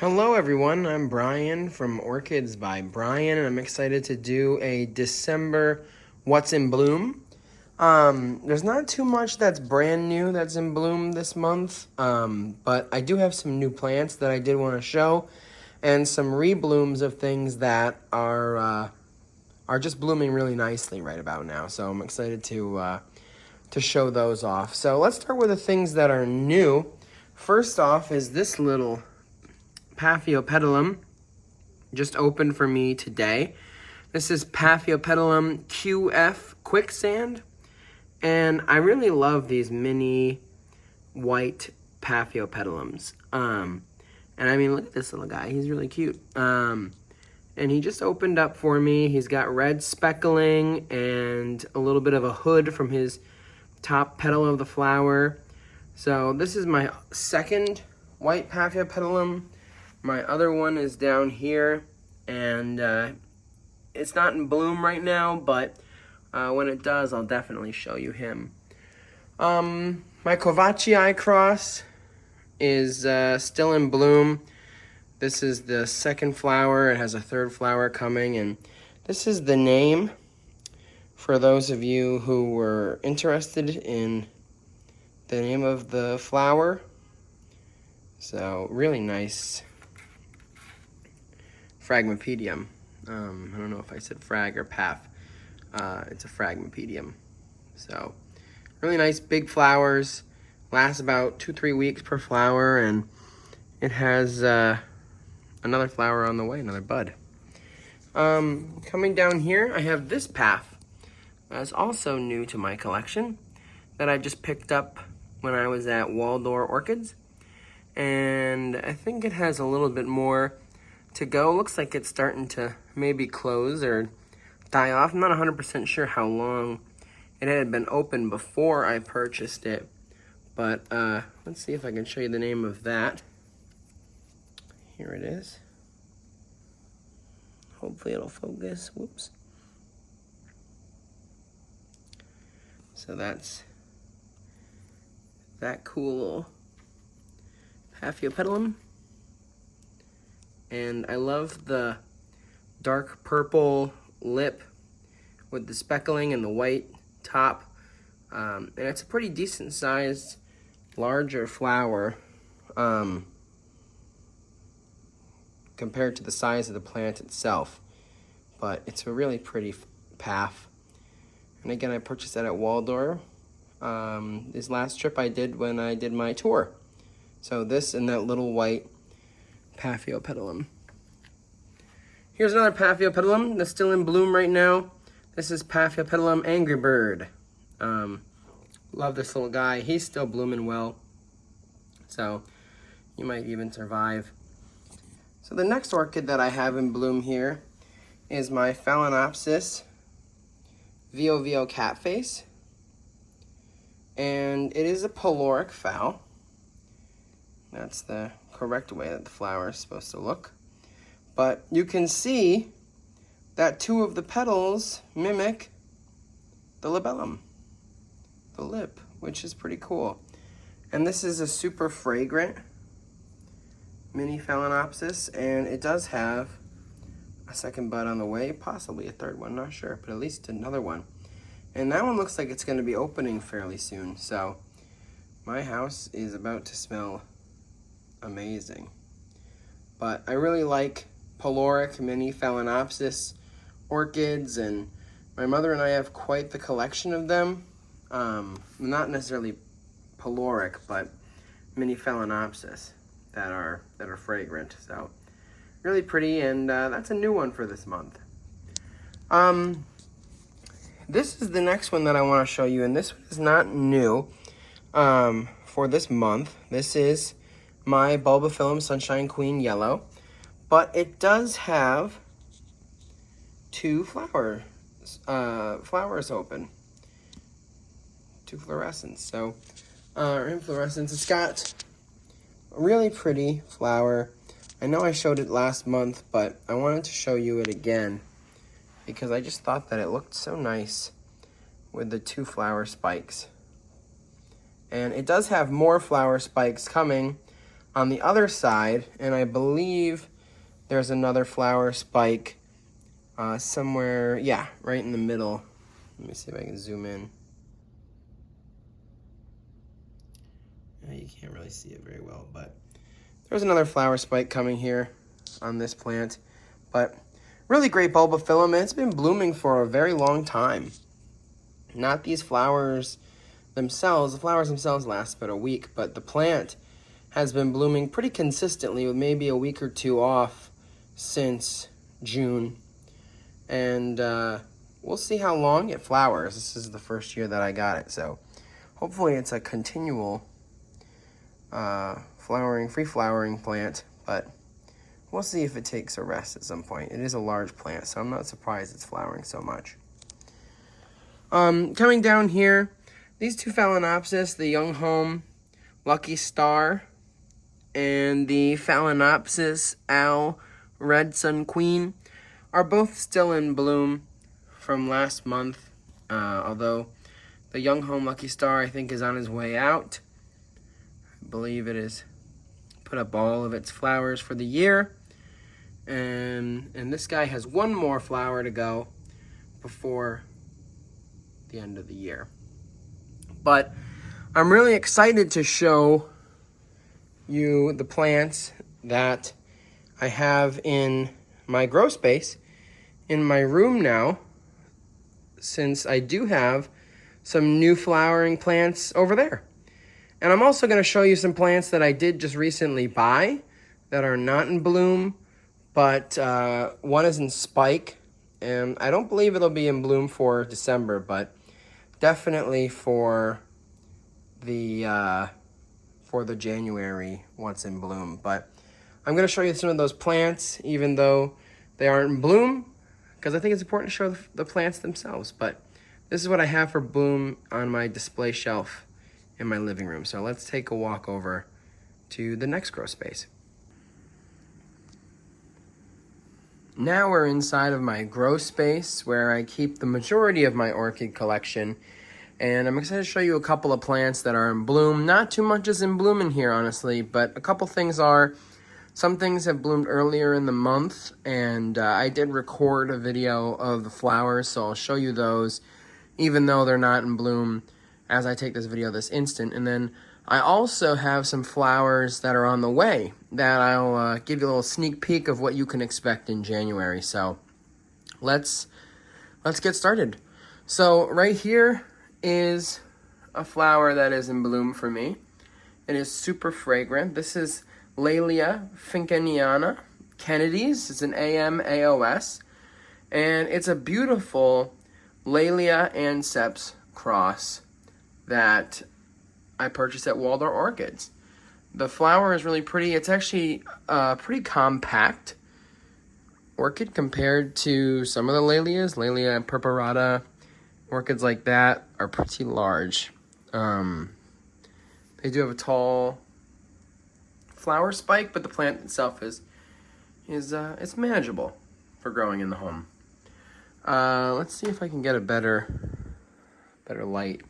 Hello everyone, I'm Brian from Orchids by Brian, and I'm excited to do a December What's in Bloom. There's not too much that's brand new that's in bloom this month, but I do have some new plants that I did want to show, and some reblooms of things that are just blooming really nicely right about now. So I'm excited to show those off. So let's start with the things that are new. First off is this little Paphiopedilum, just opened for me today. This is Paphiopedilum QF Quicksand, and I really love these mini white Paphiopedilums. And I mean, look at this little guy, he's really cute. And he just opened up for me. He's got red speckling and a little bit of a hood from his top petal of the flower. So this is my second white Paphiopedilum. My other one is down here, and it's not in bloom right now, but when it does, I'll definitely show you him. My Kovacii cross is still in bloom. This is the second flower. It has a third flower coming, and this is the name for those of you who were interested in the name of the flower. So really nice Phragmipedium. I don't know if I said frag or paph. It's a Phragmipedium. So really nice big flowers. Lasts about 2-3 weeks per flower, and it has another flower on the way, another bud. Coming down here, I have this paph. That's also new to my collection that I just picked up when I was at Waldorf Orchids. And I think it has a little bit more to go. Looks like it's starting to maybe close or die off. I'm not 100% sure how long it had been open before I purchased it, but let's see if I can show you the name of that. Here it is. Hopefully it'll focus. Whoops. So that's that cool Paphiopedilum. And I love the dark purple lip with the speckling and the white top. And it's a pretty decent sized, larger flower compared to the size of the plant itself. But it's a really pretty paph. And again, I purchased that at Waldorf. This last trip I did when I did my tour. So this and that little white Paphiopedilum. Here's another Paphiopedilum that's still in bloom right now. This is Paphiopedilum Angry Bird. Love this little guy. He's still blooming well, so you might even survive. So the next orchid that I have in bloom here is my Phalaenopsis VOVO Catface, and it is a pyloric phal. That's the correct way that the flower is supposed to look. But you can see that two of the petals mimic the labellum, the lip, which is pretty cool. And this is a super fragrant mini Phalaenopsis, and it does have a second bud on the way, possibly a third one, not sure, but at least another one. And that one looks like it's going to be opening fairly soon, so my house is about to smell amazing. But I really like pyloric mini Phalaenopsis orchids, and my mother and I have quite the collection of them. Not necessarily pyloric, but mini Phalaenopsis that are fragrant. So really pretty, and that's a new one for this month. This is the next one that I want to show you, and this one is not new for this month. This is my Bulbophyllum Sunshine Queen Yellow, but it does have two flowers open, two fluorescents. So, inflorescence. It's got a really pretty flower. I know I showed it last month, but I wanted to show you it again because I just thought that it looked so nice with the two flower spikes. And it does have more flower spikes coming on the other side, and I believe there's another flower spike somewhere, yeah, right in the middle. Let me see if I can zoom in. You can't really see it very well, but there's another flower spike coming here on this plant. But really great bulbophyllum, and it's been blooming for a very long time. Not these flowers themselves. The flowers themselves last about a week, but the plant has been blooming pretty consistently with maybe a week or two off since June. And we'll see how long it flowers. This is the first year that I got it, so hopefully it's a continual free flowering plant, but we'll see if it takes a rest at some point. It is a large plant, so I'm not surprised it's flowering so much. Coming down here, these two Phalaenopsis, the Young Home Lucky Star and the Phalaenopsis Al Red Sun Queen, are both still in bloom from last month, although the Young Home Lucky Star, I think, is on his way out. I believe it has put up all of its flowers for the year. And this guy has one more flower to go before the end of the year. But I'm really excited to show you the plants that I have in my grow space in my room now, since I do have some new flowering plants over there. And I'm also going to show you some plants that I did just recently buy that are not in bloom, but one is in spike, and I don't believe it'll be in bloom for December, but definitely for the January once in bloom. But I'm going to show you some of those plants, even though they aren't in bloom, because I think it's important to show the plants themselves. But this is what I have for bloom on my display shelf in my living room. So let's take a walk over to the next grow space. Now we're inside of my grow space where I keep the majority of my orchid collection. And I'm excited to show you a couple of plants that are in bloom. Not too much is in bloom in here, honestly, but a couple things are. Some things have bloomed earlier in the month, and I did record a video of the flowers, so I'll show you those, even though they're not in bloom as I take this video this instant. And then I also have some flowers that are on the way that I'll give you a little sneak peek of what you can expect in January. So let's get started. So right here is a flower that is in bloom for me. It is super fragrant. This is Laelia finkeniana Kennedy's. It's an AMAOS, and it's a beautiful Laelia anceps cross that I purchased at Waldorf Orchids. The flower is really pretty. It's actually a pretty compact orchid compared to some of the Laelias. Laelia purpurata, orchids like that are pretty large. They do have a tall flower spike, but the plant itself is it's manageable for growing in the home. Let's see if I can get a better light.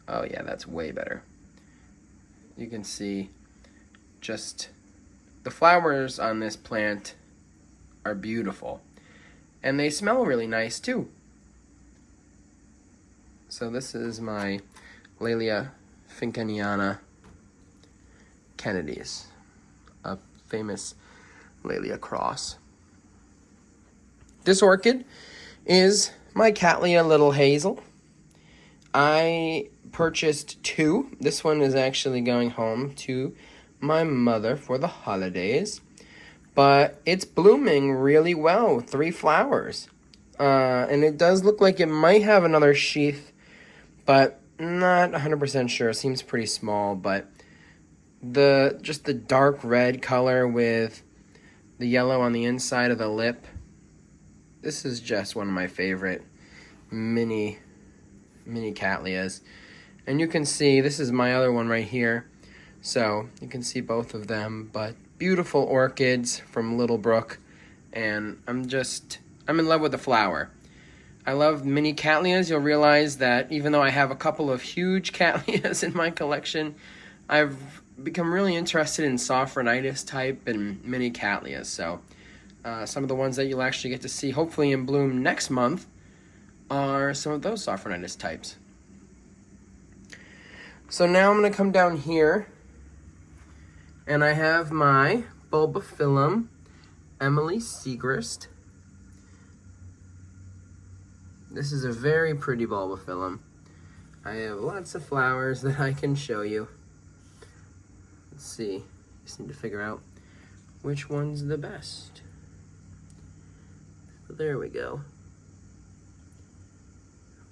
Oh yeah, that's way better. You can see just the flowers on this plant are beautiful, and they smell really nice too. So this is my Laelia finkeniana Kennedy's, a famous Laelia cross. This orchid is my Cattleya Little Hazel. I purchased two. This one is actually going home to my mother for the holidays, but it's blooming really well with 3 flowers. And it does look like it might have another sheath, but not 100% sure. It seems pretty small, but just the dark red color with the yellow on the inside of the lip. This is just one of my favorite mini Cattleyas. And you can see, this is my other one right here. So you can see both of them, but beautiful orchids from Little Brook. And I'm in love with the flower. I love mini Cattleyas. You'll realize that even though I have a couple of huge Cattleyas in my collection, I've become really interested in Sophronitis type and mini Cattleyas. So some of the ones that you'll actually get to see hopefully in bloom next month are some of those Sophronitis types. So now I'm going to come down here, and I have my Bulbophyllum Emily Segrist. This is a very pretty Bulbophyllum. I have lots of flowers that I can show you. Let's see. Just need to figure out which one's the best. There we go.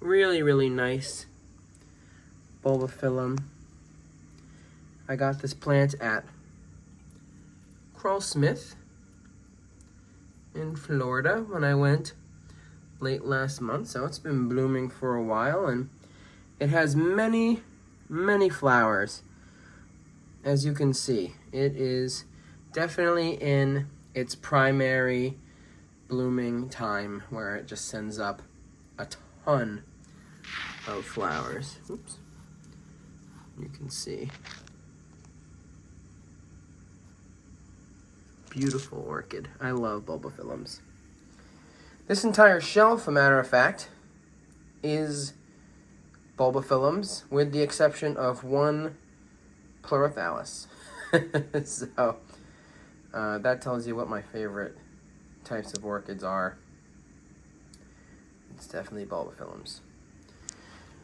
Really, really nice Bulbophyllum. I got this plant at Smith in Florida when I went late last month, so it's been blooming for a while, and it has many, many flowers. As you can see, it is definitely in its primary blooming time where it just sends up a ton of flowers. Oops. You can see. Beautiful orchid. I love Bulbophyllums. This entire shelf, a matter of fact, is Bulbophyllums, with the exception of one Pleurophthalus. So that tells you what my favorite types of orchids are. It's definitely Bulbophyllums.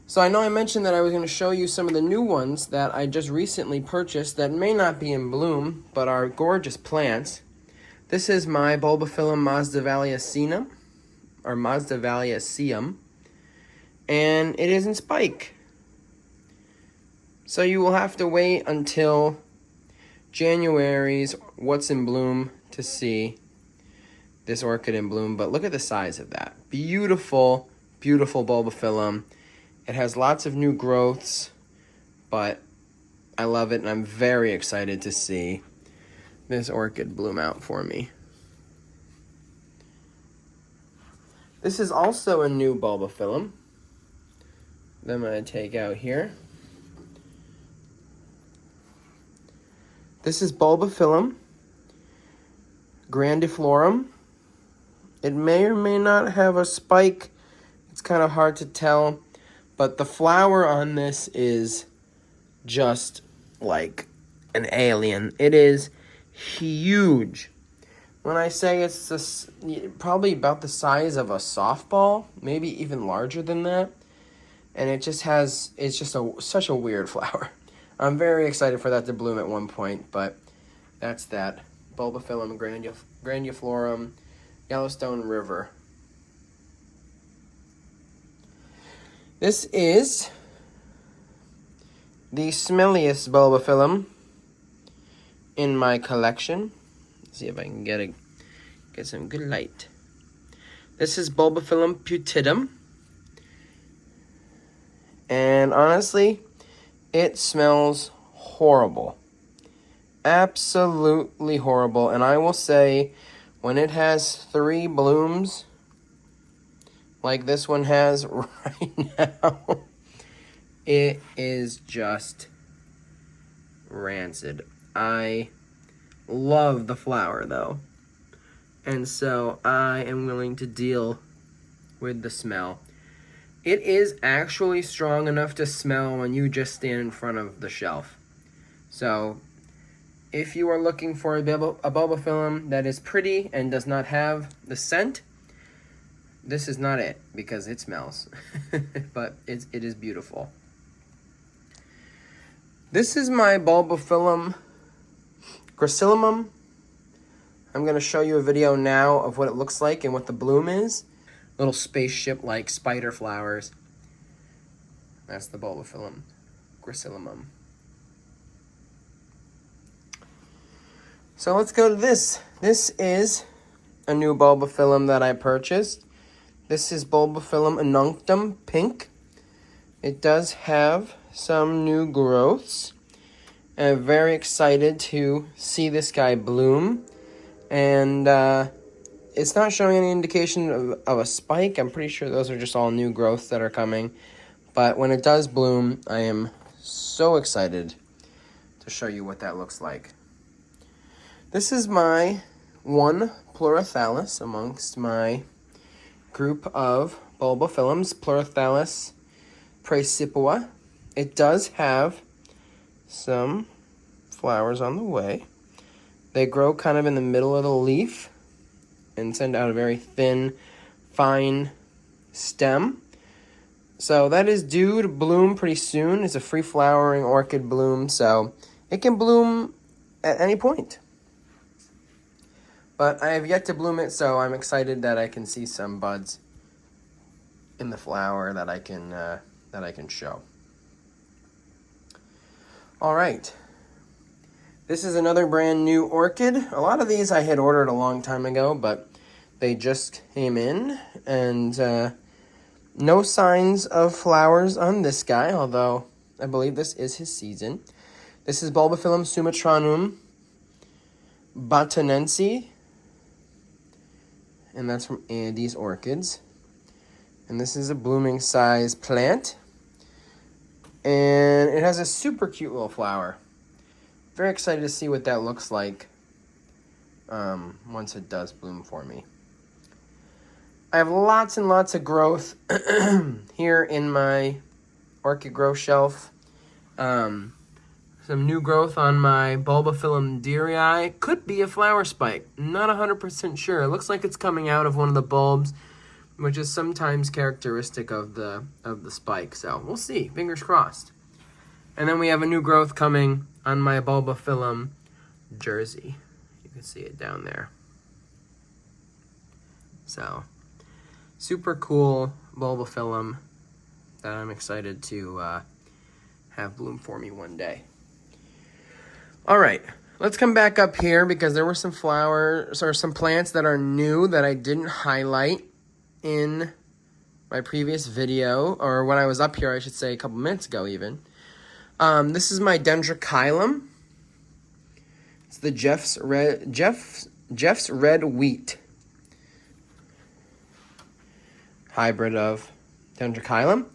So I know I mentioned that I was going to show you some of the new ones that I just recently purchased that may not be in bloom, but are gorgeous plants. This is my Bulbophyllum Mazdavaliaceum, or Mazdavaliaceum, and it is in spike. So you will have to wait until January's What's in Bloom to see this orchid in bloom, but look at the size of that. Beautiful, beautiful Bulbophyllum. It has lots of new growths, but I love it, and I'm very excited to see this orchid bloom out for me. This is also a new Bulbophyllum that I'm going to take out here. This is Bulbophyllum grandiflorum. It may or may not have a spike. It's kind of hard to tell. But the flower on this is just like an alien. It is huge. When I say it's this, probably about the size of a softball, maybe even larger than that. And it just has, it's just such a weird flower. I'm very excited for that to bloom at one point, but that's that. Bulbophyllum grandiflorum, Yellowstone River. This is the smelliest Bulbophyllum in my collection. Let's see if I can get some good light. This is Bulbophyllum putidum. And honestly, it smells horrible. Absolutely horrible. And I will say, when it has 3 blooms, like this one has right now, it is just rancid. I love the flower though, and so I am willing to deal with the smell. It is actually strong enough to smell when you just stand in front of the shelf. So if you are looking for a Bulbophyllum that is pretty and does not have the scent, this is not it, because it smells, but it is beautiful. This is my Bulbophyllum gracillumum. I'm going to show you a video now of what it looks like and what the bloom is. Little spaceship-like spider flowers. That's the Bulbophyllum gracillumum. So let's go to this. This is a new Bulbophyllum that I purchased. This is Bulbophyllum annunctum pink. It does have some new growths. I'm very excited to see this guy bloom. And it's not showing any indication of a spike. I'm pretty sure those are just all new growths that are coming. But when it does bloom, I am so excited to to show you what that looks like. This is my one Pleurothallus amongst my group of Bulbophyllums, Pleurothallus praecipua. It does have some flowers on the way. They grow kind of in the middle of the leaf and send out a very thin, fine stem. So that is due to bloom pretty soon. It's a free-flowering orchid bloom, so it can bloom at any point. But I have yet to bloom it, so I'm excited that I can see some buds in the flower that I can show. All right. This is another brand new orchid. A lot of these I had ordered a long time ago, but they just came in, and no signs of flowers on this guy, although I believe this is his season. This is Bulbophyllum sumatranum batonense, and that's from Andy's Orchids. And this is a blooming size plant, and it has a super cute little flower. Very excited to see what that looks like once it does bloom for me. I have lots and lots of growth here in my orchid grow shelf. Some new growth on my Bulbophyllum dearei. Could be a flower spike. Not 100% sure. It looks like it's coming out of one of the bulbs, which is sometimes characteristic of the spike. So we'll see. Fingers crossed. And then we have a new growth coming on my Bulbophyllum jersey. You can see it down there. So, super cool Bulbophyllum that I'm excited to have bloom for me one day. All right, let's come back up here because there were some flowers or some plants that are new that I didn't highlight in my previous video, or when I was up here, I should say, a couple minutes ago even. This is my Dendrochilum. It's the Jeff's Red Wheat hybrid of Dendrochilum.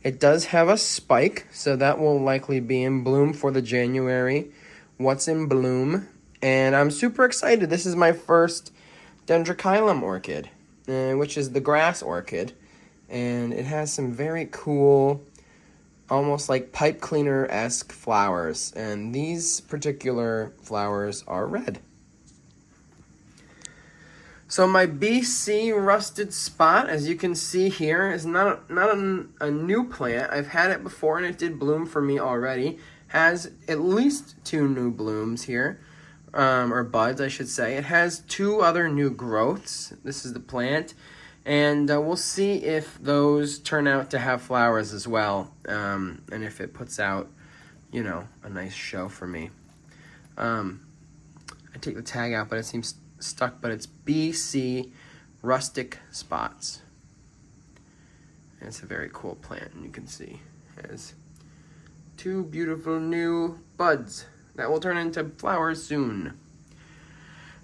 It does have a spike, so that will likely be in bloom for the January What's in Bloom. And I'm super excited. This is my first Dendrochilum orchid, which is the grass orchid. And it has some very cool, almost like pipe cleaner-esque flowers. And these particular flowers are red. So my BC rusted spot, as you can see here, is not a new plant. I've had it before and it did bloom for me already. Has at least 2 new blooms here, or buds I should say. It has 2 other new growths. This is the plant. And we'll see if those turn out to have flowers as well, and if it puts out, you know, a nice show for me. I take the tag out, but it seems stuck, but it's BC rustic spots. And it's a very cool plant, and you can see it has 2 beautiful new buds that will turn into flowers soon.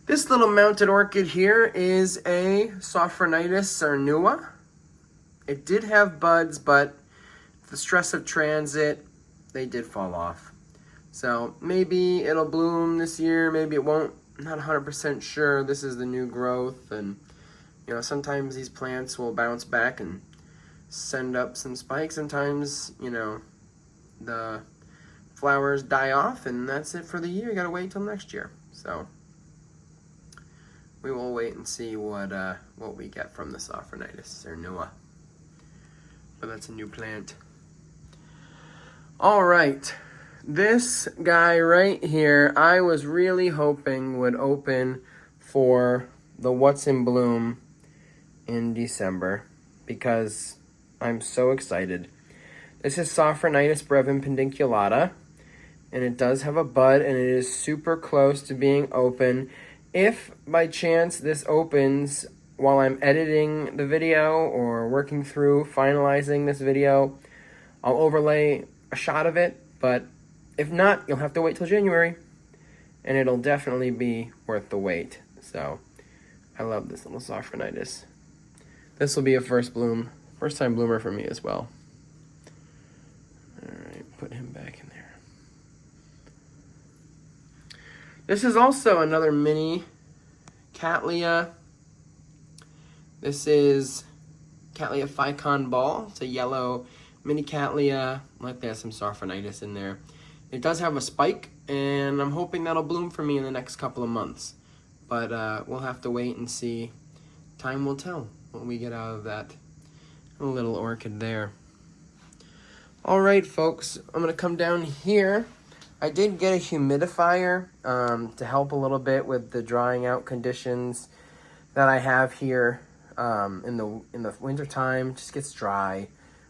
This little mounted orchid here is a Sophronitis cernua. It did have buds, but the stress of transit, they did fall off. So maybe it'll bloom this year, maybe it won't. I'm not 100% sure. This is the new growth, and you know, sometimes these plants will bounce back and send up some spikes. Sometimes, you know, the flowers die off, and that's it for the year. You gotta wait till next year. So we will wait and see what we get from the Sophronitis cernua. But that's a new plant. All right. This guy right here, I was really hoping would open for the What's in Bloom in December because I'm so excited. This is Sophronitis brevin pedunculata, and it does have a bud, and it is super close to being open. If by chance this opens while I'm editing the video or working through finalizing this video, I'll overlay a shot of it, but if not, you'll have to wait till January, and it'll definitely be worth the wait. So, I love this little Sophronitis. This will be a first time bloomer for me as well. All right, put him back in there. This is also another mini Cattleya. This is Cattleya Ficon Ball. It's a yellow mini Cattleya. Like there's some Sarphonitis in there. It does have a spike, and I'm hoping that'll bloom for me in the next couple of months. But we'll have to wait and see. Time will tell what we get out of that little orchid there. All right, folks, I'm gonna come down here. I did get a humidifier to help a little bit with the drying out conditions that I have here in the winter time. Just gets dry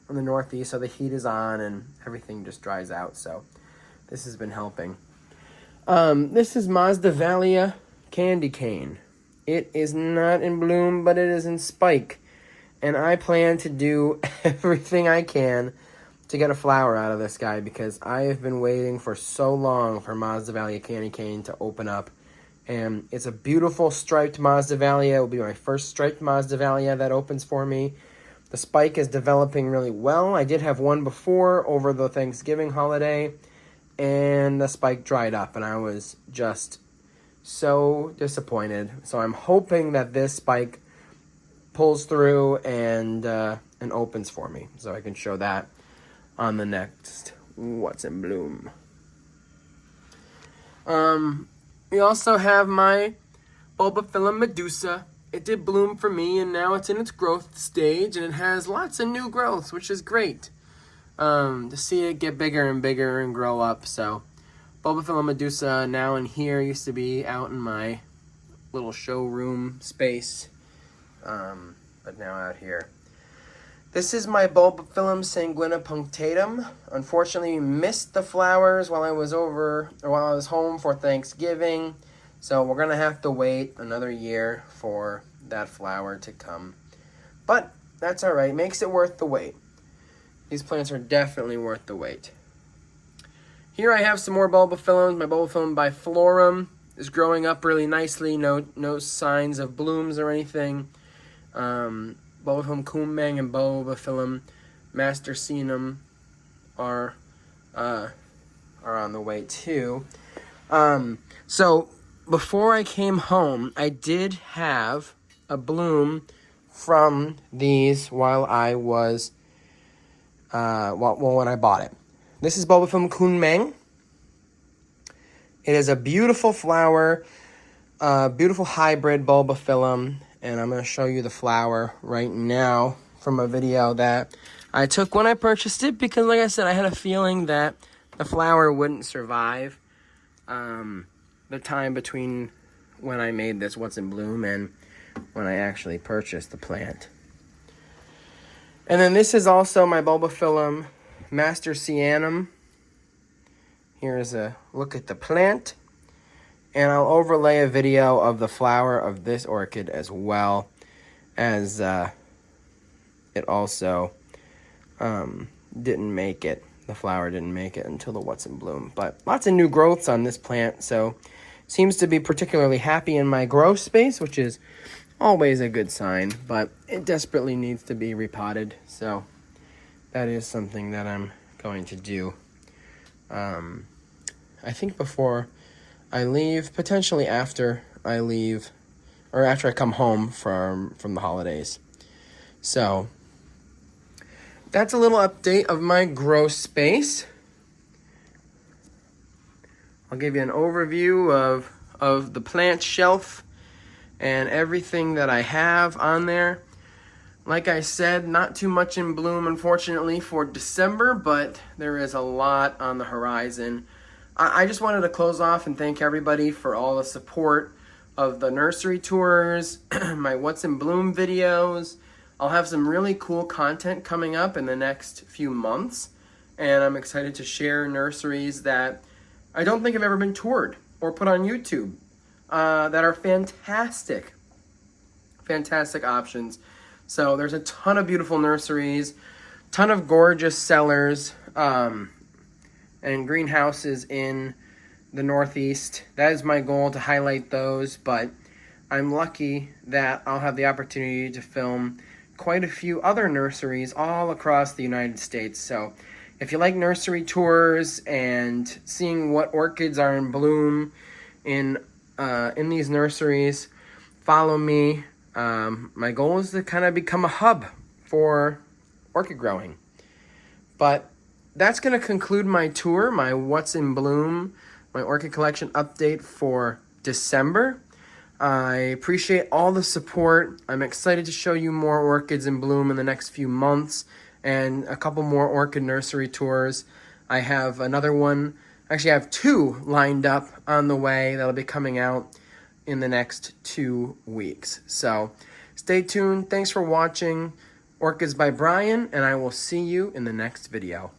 in the Northeast, so the heat is on and everything just dries out. So this has been helping. This is Masdevallia candy cane. It is not in bloom, but it is in spike, and I plan to do everything I can to get a flower out of this guy, because I have been waiting for so long for Masdevallia candy cane to open up. And it's a beautiful striped Masdevallia. It will be my first striped Masdevallia that opens for me. The spike is developing really well. I did have one before over the Thanksgiving holiday, and the spike dried up, and I was just so disappointed. So I'm hoping that this spike pulls through and opens for me, so I can show that on the next What's in Bloom. We also have my Bulbophyllum Medusa. It did bloom for me, and now it's in its growth stage, and it has lots of new growths, which is great to see it get bigger and bigger and grow up. So Bulbophyllum Medusa now in here, used to be out in my little showroom space, but now out here. This is my Bulbophyllum sanguina punctatum. Unfortunately, we missed the flowers while I was home for Thanksgiving, so we're gonna have to wait another year for that flower to come. But that's all right. Makes it worth the wait. These plants are definitely worth the wait. Here I have some more Bulbophyllums. My Bulbophyllum biflorum is growing up really nicely. No signs of blooms or anything. Bulbophyllum kumbang and Bulbophyllum mastercinum are on the way too. So before I came home, I did have a bloom from these while I was when I bought it. This is Bulbophyllum kunmang. It is a beautiful flower, beautiful hybrid Bulbophyllum. And I'm going to show you the flower right now from a video that I took when I purchased it, because like I said, I had a feeling that the flower wouldn't survive the time between when I made this What's in Bloom and when I actually purchased the plant. And then this is also my Bulbophyllum mastercianum. Here's a look at the plant. And I'll overlay a video of the flower of this orchid as well, as it also didn't make it. The flower didn't make it until the What's in Bloom. But lots of new growths on this plant, so seems to be particularly happy in my grow space, which is always a good sign. But it desperately needs to be repotted, so that is something that I'm going to do. I think before I leave, potentially after I leave, or after I come home from the holidays. So that's a little update of my grow space. I'll give you an overview of the plant shelf and everything that I have on there. Like I said, not too much in bloom, unfortunately, for December, but there is a lot on the horizon. I just wanted to close off and thank everybody for all the support of the nursery tours, my What's in Bloom videos. I'll have some really cool content coming up in the next few months, and I'm excited to share nurseries that I don't think have ever been toured or put on YouTube that are fantastic options. So there's a ton of beautiful nurseries, ton of gorgeous cellars, and greenhouses in the Northeast. That is my goal, to highlight those, but I'm lucky that I'll have the opportunity to film quite a few other nurseries all across the United States. So if you like nursery tours and seeing what orchids are in bloom in these nurseries. Follow me. My goal is to kind of become a hub for orchid growing. But that's going to conclude my tour, my What's in Bloom, my orchid collection update for December. I appreciate all the support. I'm excited to show you more orchids in bloom in the next few months and a couple more orchid nursery tours. I have another one, actually I have 2 lined up on the way that'll be coming out in the next 2 weeks. So stay tuned. Thanks for watching Orchids by Brian, and I will see you in the next video.